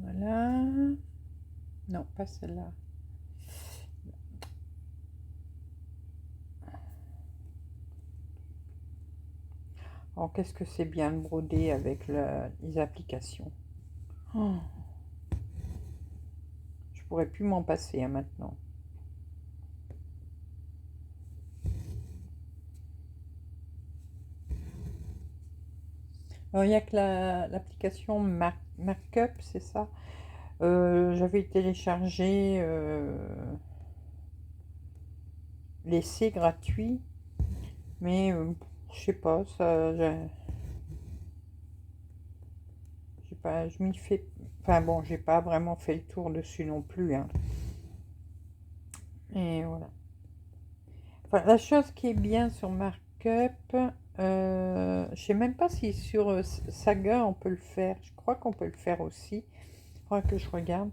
Voilà. Non, pas celle-là. Alors, qu'est-ce que c'est bien de broder avec les applications. Oh, je pourrais plus m'en passer hein, maintenant. Alors, il n'y a que l'application Markup, c'est ça. J'avais téléchargé l'essai gratuit, mais je sais pas, ça, j'ai pas, je m'y fais, enfin bon, j'ai pas vraiment fait le tour dessus non plus, hein. Et voilà. Enfin, la chose qui est bien sur Markup, je sais même pas si sur Saga on peut le faire. Je crois qu'on peut le faire aussi. Il faudra que je regarde.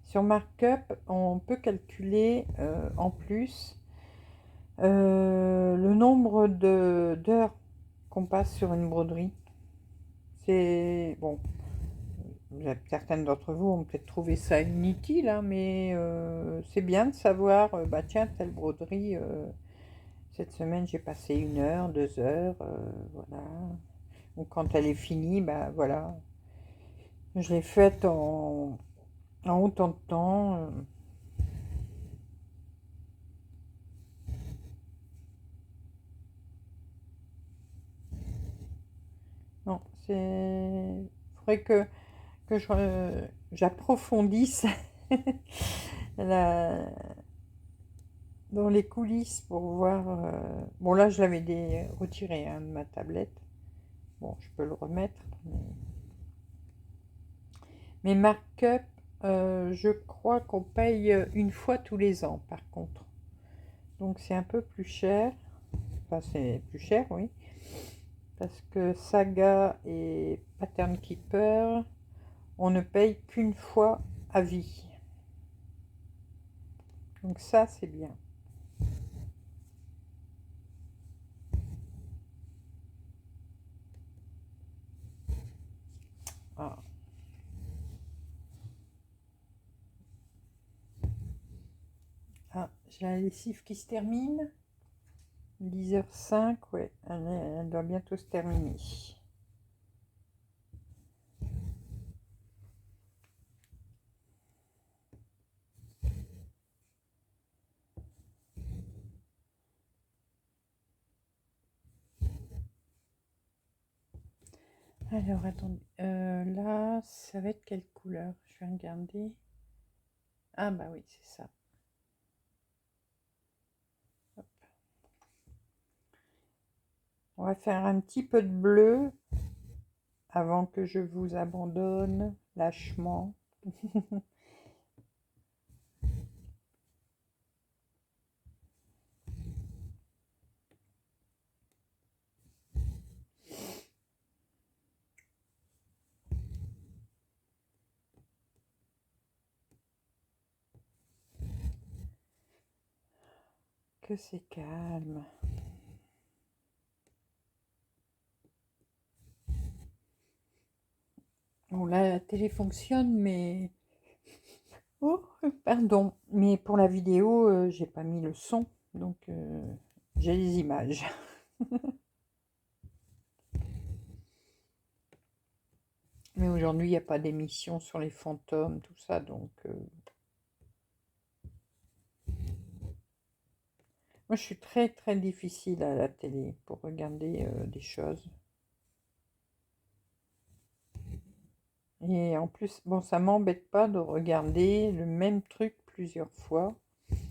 Sur Markup, on peut calculer en plus le nombre d'heures qu'on passe sur une broderie. C'est bon. Certaines d'entre vous ont peut-être trouvé ça inutile, hein, mais c'est bien de savoir, bah tiens, telle broderie, cette semaine j'ai passé 1 heure, 2 heures, voilà. Ou quand elle est finie, bah voilà, je l'ai faite en autant de temps. Non, c'est... faudrait que j'approfondisse la... dans les coulisses pour voir... Bon, là, je l'avais retiré hein, de ma tablette. Bon, je peux le remettre. Mais markup, je crois qu'on paye une fois tous les ans, par contre. Donc, c'est un peu plus cher. Enfin, c'est plus cher, oui. Parce que Saga et Pattern Keeper, on ne paye qu'une fois à vie. Donc ça, c'est bien. Ah, ah j'ai la lessive qui se termine. 10h05, ouais, elle doit bientôt se terminer. Alors, attendez, là, ça va être quelle couleur? Je vais regarder. Ah bah oui, c'est ça. Hop. On va faire un petit peu de bleu avant que je vous abandonne lâchement. Que c'est calme. Bon, là, la télé fonctionne, mais... Oh, pardon. Mais pour la vidéo, j'ai pas mis le son, donc j'ai les images. Mais aujourd'hui, il n'y a pas d'émission sur les fantômes, tout ça, donc... Moi, je suis très, très difficile à la télé pour regarder des choses. Et en plus, bon, ça m'embête pas de regarder le même truc plusieurs fois,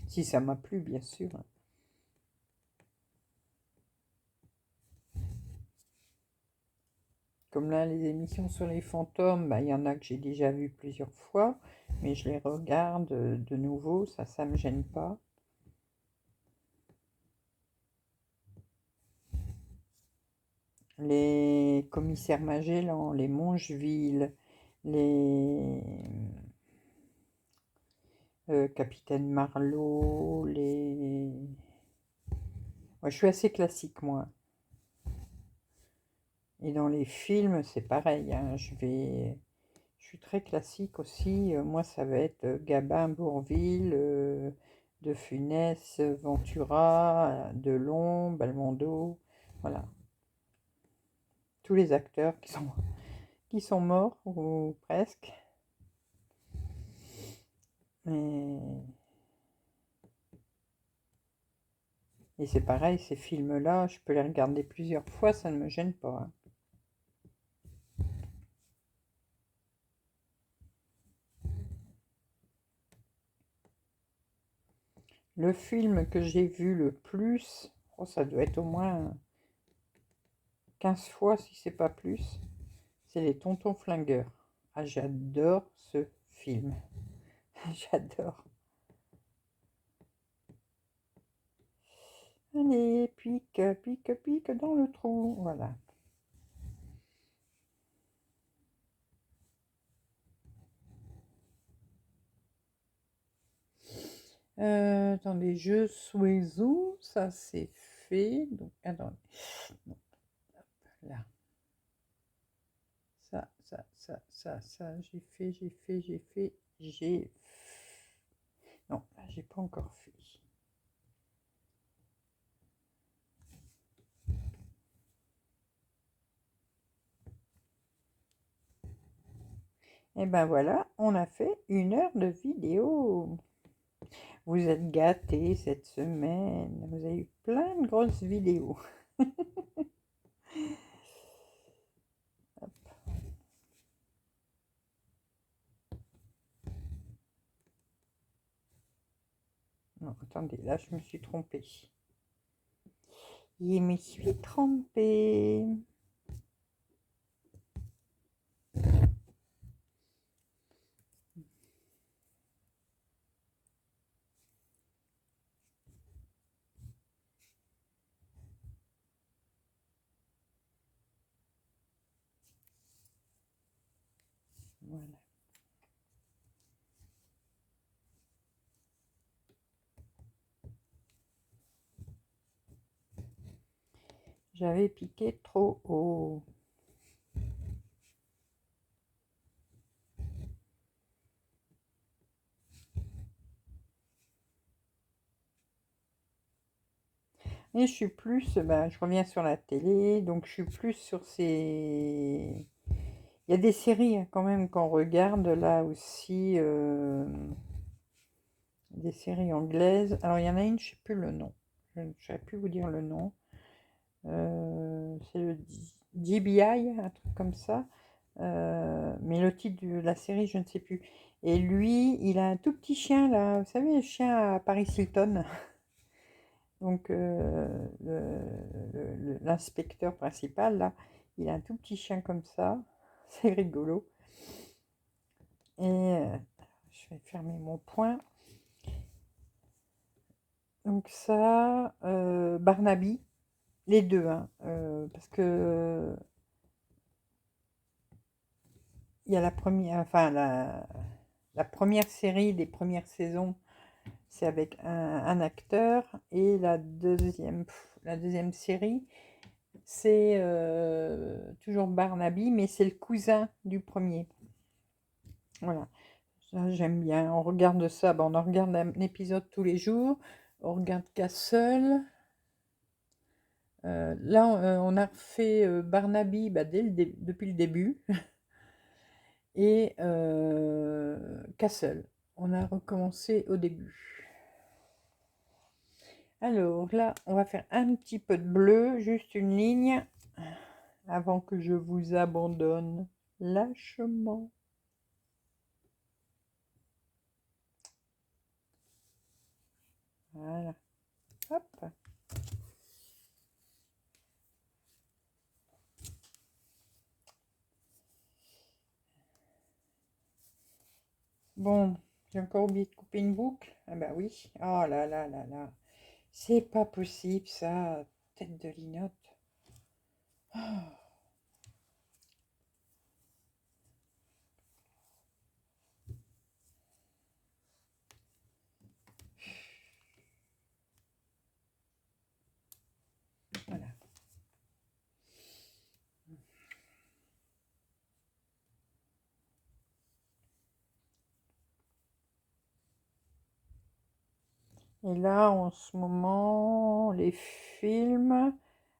si ça m'a plu, bien sûr. Comme là, les émissions sur les fantômes, bah, il y en a que j'ai déjà vu plusieurs fois, mais je les regarde de nouveau, ça me gêne pas. Les commissaires Magellan, les Mongeville, les Capitaine Marlowe, les... Ouais, je suis assez classique, moi. Et dans les films, c'est pareil, hein, je suis très classique aussi. Moi, ça va être Gabin, Bourvil, De Funès, Ventura, Delon, Belmondo, voilà. Tous les acteurs qui sont morts, ou presque. Et c'est pareil, ces films-là, je peux les regarder plusieurs fois, ça ne me gêne pas, hein. Le film que j'ai vu le plus, oh, ça doit être au moins 15 fois, si c'est pas plus, c'est Les Tontons Flingueurs. Ah, j'adore ce film. J'adore. Allez, pique, pique, pique dans le trou. Voilà. Attendez, je suis où? Ça c'est fait. Donc, attendez. Non, hop, là. Ça, j'ai... Non, là, j'ai pas encore fait. Et ben voilà, on a fait 1 heure de vidéo. Vous êtes gâtés cette semaine. Vous avez eu plein de grosses vidéos. Non, attendez, là, je me suis trompée. Je me suis trompée. Voilà. J'avais piqué trop haut. Et je suis plus, je reviens sur la télé, donc je suis plus sur ces... Il y a des séries quand même qu'on regarde là aussi, des séries anglaises. Alors il y en a une, je ne sais plus le nom. Je ne saurais plus vous dire le nom. C'est le DBI, un truc comme ça. Mais le titre de la série, je ne sais plus. Et lui, il a un tout petit chien là, vous savez, le chien à Paris Hilton. Donc l'inspecteur principal là, il a un tout petit chien comme ça. C'est rigolo. Et je vais fermer mon point. Donc ça, Barnaby, les deux, hein, parce que il y a la première, enfin la première série des premières saisons, c'est avec un acteur, et la deuxième série, c'est toujours Barnaby, mais c'est le cousin du premier. Voilà, ça j'aime bien. On regarde ça, on en regarde un épisode tous les jours. On regarde Castle. Là, on a refait Barnaby depuis le début. Et Castle. On a recommencé au début. Alors là, on va faire un petit peu de bleu, juste une ligne, avant que je vous abandonne lâchement. Voilà. Hop. Bon, j'ai encore oublié de couper une boucle. Ah bah oui. Oh là là là là. C'est pas possible ça. Tête de linotte. Oh. Voilà. Et là, en ce moment, les films.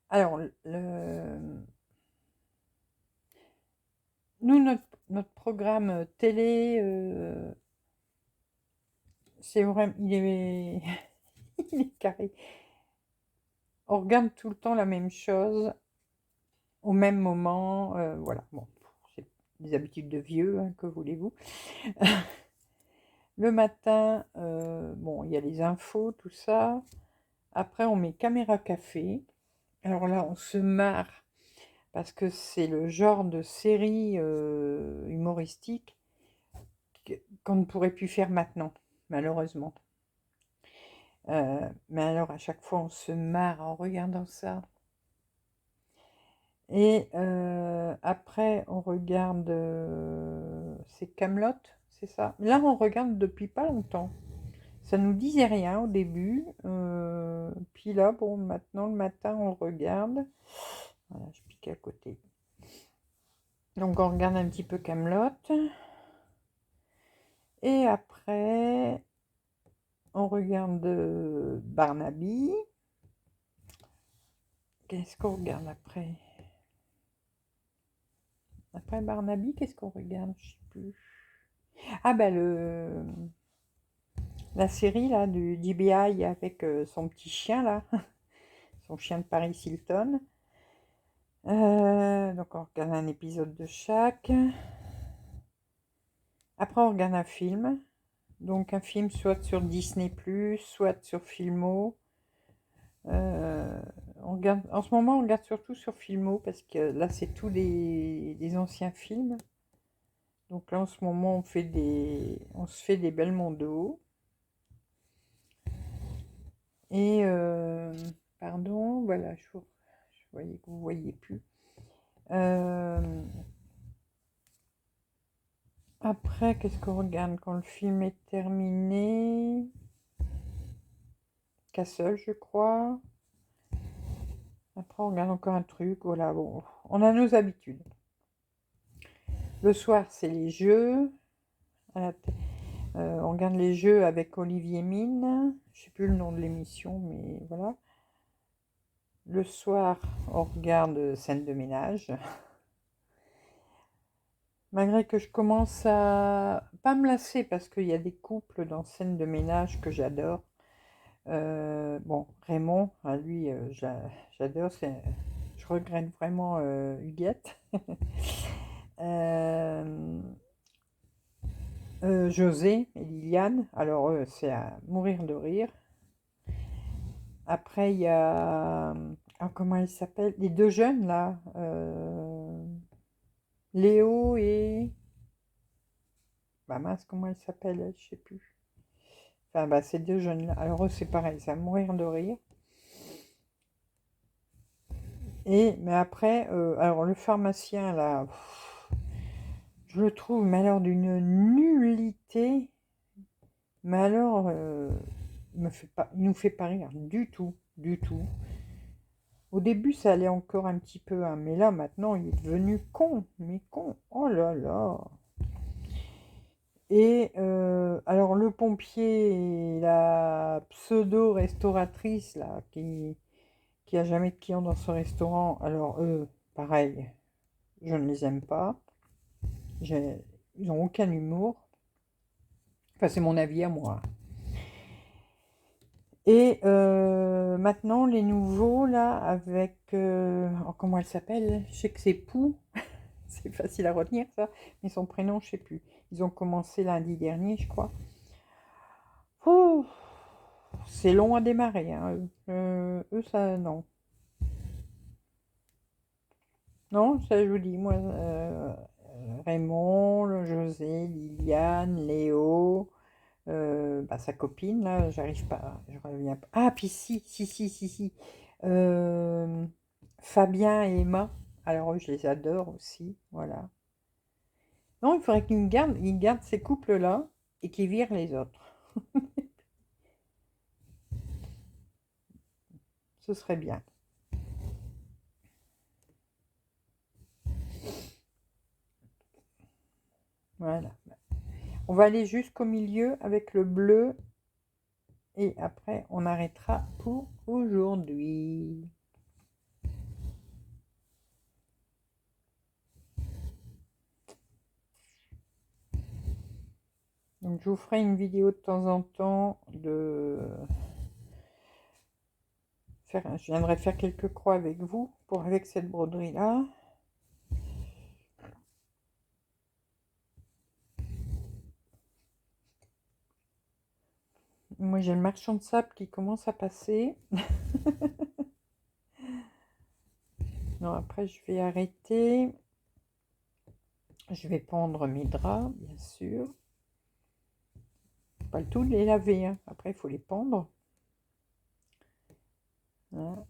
Alors, nous, notre programme télé, c'est vraiment, il est carré. On regarde tout le temps la même chose, au même moment, voilà. Bon, c'est des habitudes de vieux, hein, que voulez-vous. Le matin, bon, il y a les infos, tout ça. Après, on met caméra café. Alors là, on se marre parce que c'est le genre de série humoristique qu'on ne pourrait plus faire maintenant, malheureusement. Mais alors, à chaque fois, on se marre en regardant ça. Et après, on regarde... c'est Camelot, c'est ça. Là, on regarde depuis pas longtemps. Ça nous disait rien au début. Puis là, bon, maintenant, le matin, on regarde. Voilà, je pique à côté. Donc, on regarde un petit peu Camelot. Et après, on regarde Barnaby. Qu'est-ce qu'on regarde après? Après Barnaby, qu'est-ce qu'on regarde? Je sais plus. Ah la série là du DBI avec son petit chien là, son chien de Paris Hilton. Donc on regarde un épisode de chaque. Après on regarde un film. Donc un film soit sur Disney+, soit sur Filmo. On regarde, en ce moment, on regarde surtout sur Filmo parce que là, c'est tous des anciens films. Donc là, en ce moment, on se fait des Belmondo. Et, pardon, voilà, je voyais que vous ne voyez plus. Après, qu'est-ce qu'on regarde quand le film est terminé? Castle, je crois. Après, on regarde encore un truc. Voilà, bon, on a nos habitudes. Le soir, c'est les jeux. On regarde les jeux avec Olivier Mine. Je sais plus le nom de l'émission, mais voilà. Le soir, on regarde Scène de ménage. Malgré que je commence à pas me lasser parce qu'il y a des couples dans Scène de ménage que j'adore. Bon, Raymond, lui, j'adore. Je regrette vraiment Huguette. Euh, José et Liliane, alors eux, c'est à mourir de rire. Après, il y a... comment ils s'appellent? Les deux jeunes, là. Léo et... Bah mince, comment ils s'appellent? Je sais plus. Enfin, bah, ces deux jeunes-là. Alors eux, c'est pareil, c'est à mourir de rire. Mais après, alors le pharmacien, là, je le trouve, mais alors d'une nullité. Mais alors, il nous fait pas rire du tout, du tout. Au début, ça allait encore un petit peu, hein, mais là, maintenant, il est devenu con, mais con. Oh là là. Et alors, le pompier et la pseudo-restauratrice, là, qui a jamais de clients dans ce restaurant, alors eux, pareil, je ne les aime pas. Ils n'ont aucun humour. Enfin, c'est mon avis à moi. Et maintenant, les nouveaux, là, avec... oh, comment elle s'appelle? Je sais que c'est Pou. C'est facile à retenir, ça. Mais son prénom, je sais plus. Ils ont commencé lundi dernier, je crois. Ouh, c'est long à démarrer, hein, eux. Eux, ça, non. Non, ça, je vous dis, moi, Raymond, José, Liliane, Léo... bah, sa copine, là, j'arrive pas, je reviens pas. Ah, puis si. Euh, Fabien et Emma, alors eux, je les adore aussi, voilà. Non, il faudrait qu'ils gardent ces couples-là et qu'ils virent les autres. Ce serait bien. Voilà. On va aller jusqu'au milieu avec le bleu et après, on arrêtera pour aujourd'hui. Donc, je vous ferai une vidéo de temps en temps je viendrai faire quelques croix avec vous avec cette broderie là. Moi j'ai le marchand de sable qui commence à passer. Non, après je vais arrêter. Je vais pendre mes draps, bien sûr. Pas le tout de les laver, hein. Après il faut les pendre. Voilà.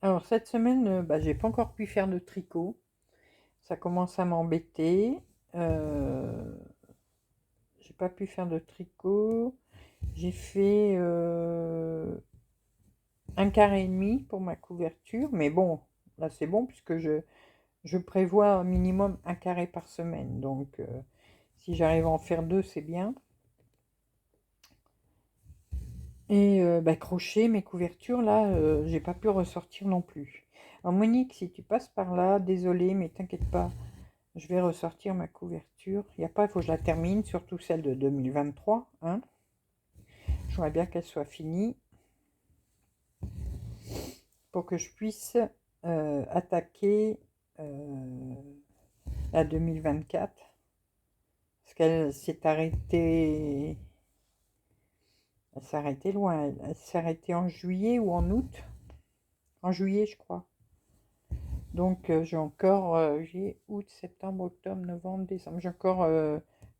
Alors cette semaine, bah, j'ai pas encore pu faire de tricot. Ça commence à m'embêter. J'ai pas pu faire de tricot. J'ai fait un carré et demi pour ma couverture. Mais bon, là c'est bon puisque je prévois un minimum un carré par semaine. Donc si j'arrive à en faire deux, c'est bien. Et bah, crochet, mes couvertures, là, j'ai pas pu ressortir non plus. Alors Monique, si tu passes par là, désolée, mais t'inquiète pas, je vais ressortir ma couverture. Il n'y a pas, il faut que je la termine, surtout celle de 2023. Hein. J'aimerais bien qu'elle soit finie pour que je puisse attaquer la 2024. Parce qu'elle s'est arrêtée... Elle s'est arrêtée loin. Elle s'est arrêtée en juillet ou en août. En juillet, je crois. Donc, j'ai août, septembre, octobre, novembre, décembre. J'ai encore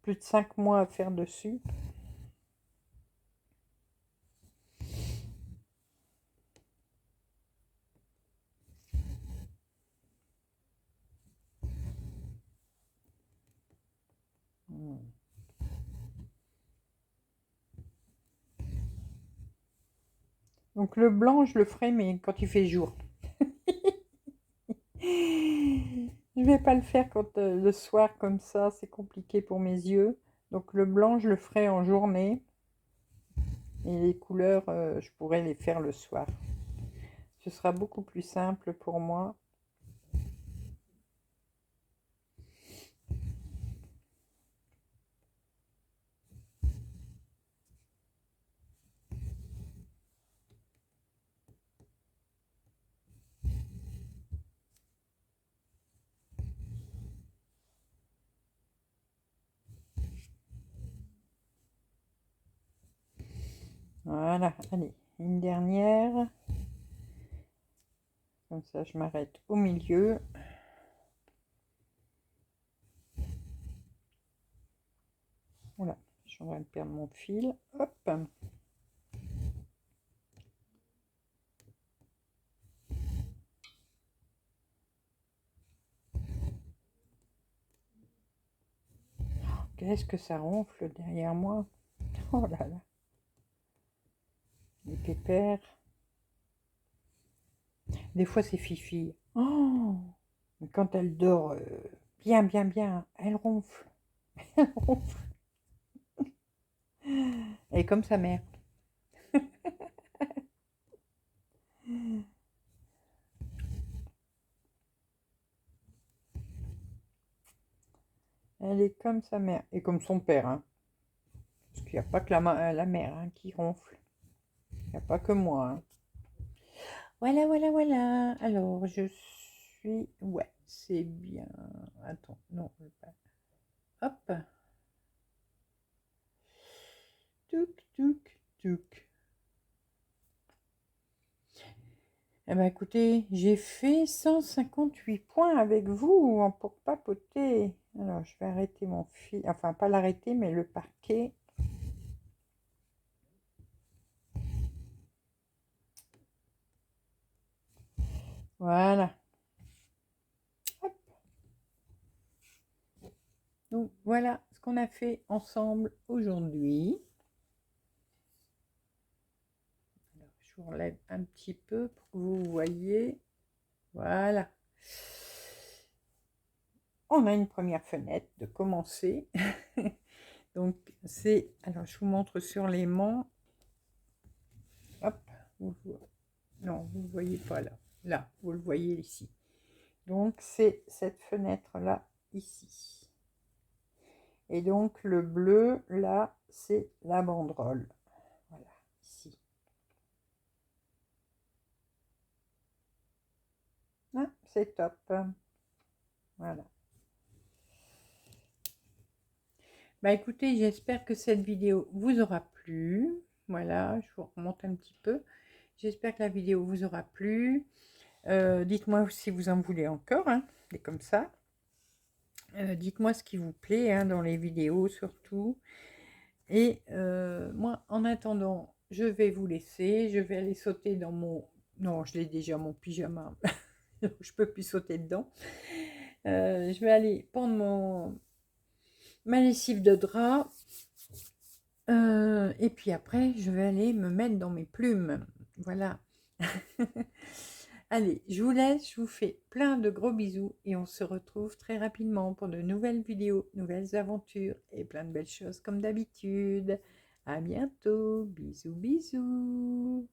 plus de 5 mois à faire dessus. Donc, le blanc, je le ferai, mais quand il fait jour. Je vais pas le faire quand le soir comme ça, c'est compliqué pour mes yeux. Donc le blanc, je le ferai en journée. Et les couleurs, je pourrais les faire le soir. Ce sera beaucoup plus simple pour moi. Voilà, allez, une dernière. Comme ça, je m'arrête au milieu. Voilà, je suis en train de perdre mon fil. Hop. Qu'est-ce que ça ronfle derrière moi? Oh là là. Les pépères. Des fois, c'est Fifi. Oh, mais quand elle dort bien, bien, bien, elle ronfle. Elle ronfle. Elle est comme sa mère. Elle est comme sa mère. Et comme son père. Hein. Parce qu'il n'y a pas que la mère hein, qui ronfle. Il n'y a pas que moi. Hein. Voilà, voilà, voilà. Alors, je suis... Ouais, c'est bien. Attends, non. Hop. Touc, touc, touc. Eh bien, écoutez, j'ai fait 158 points avec vous pour papoter. Alors, je vais arrêter mon fil. Enfin, pas l'arrêter, mais le parquet. Voilà. Hop. Donc, voilà ce qu'on a fait ensemble aujourd'hui. Je vous relève un petit peu pour que vous voyez. Voilà. On a une première fenêtre de commencer. Donc, c'est... Alors, je vous montre sur l'aimant. Hop. Non, vous ne voyez pas là. Là, vous le voyez ici. Donc, c'est cette fenêtre-là, ici. Et donc, le bleu, là, c'est la banderole. Voilà, ici. Ah, c'est top. Voilà. Bah écoutez, j'espère que cette vidéo vous aura plu. Voilà, je vous remonte un petit peu. J'espère que la vidéo vous aura plu. Dites-moi si vous en voulez encore, hein, des comme ça. Dites-moi ce qui vous plaît hein, dans les vidéos surtout. Et moi, en attendant, je vais vous laisser. Je vais aller sauter dans mon... Non, je l'ai déjà, mon pyjama. Je peux plus sauter dedans. Je vais aller prendre ma lessive de drap. Et puis après, je vais aller me mettre dans mes plumes. Voilà. Allez, je vous laisse, je vous fais plein de gros bisous et on se retrouve très rapidement pour de nouvelles vidéos, nouvelles aventures et plein de belles choses comme d'habitude. À bientôt, bisous bisous.